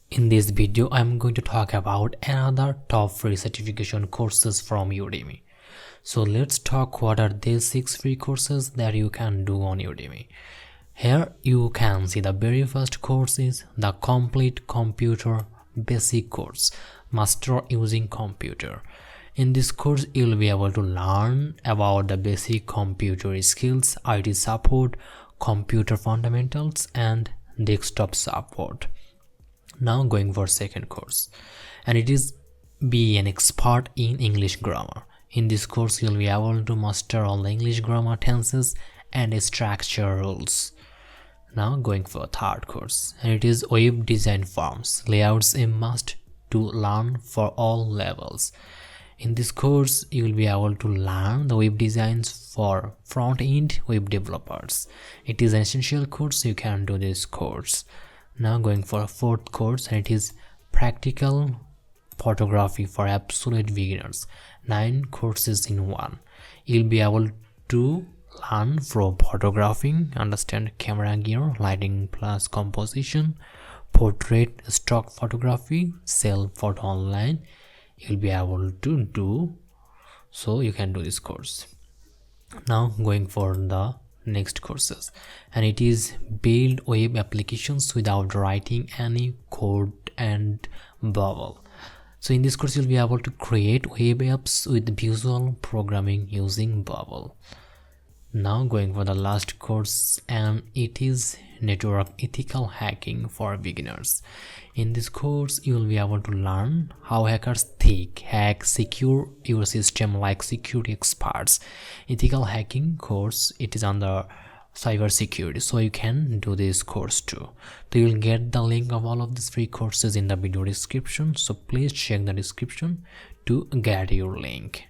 In this video, I'm going to talk about another top free certification courses from Udemy. So let's talk what are these 6 free courses that you can do on Udemy. Here you can see the very first course is the complete computer basic course, master using computer. In this course, you'll be able to learn about the basic computer skills, IT support, computer fundamentals, and desktop support. Now going for second course, and it is be an expert in English grammar. In this course you'll be able to master all the English grammar, tenses and structure rules. Now going for third course, and it is web design forms, layouts a must to learn for all levels. In this course you will be able to learn the web designs for front-end web developers. It is an essential course, you can do this course. Now going for a fourth course, and it is practical photography for absolute beginners. 9 courses in one. You'll be able to learn from photographing, understand camera gear, lighting plus composition, portrait, stock photography, sell photo online. You'll be able to do, so you can do this course. Now going for the next courses, and it is build web applications without writing any code and Bubble. So in this course you'll be able to create web apps with visual programming using Bubble. Now going for the last course, and it is network ethical hacking for beginners. In this course you will be able to learn how hackers think, hack, secure your system like security experts. Ethical hacking course, it is under cyber security, so you can do this course too. So you will get the link of all of these free courses in the video description, so please check the description to get your link.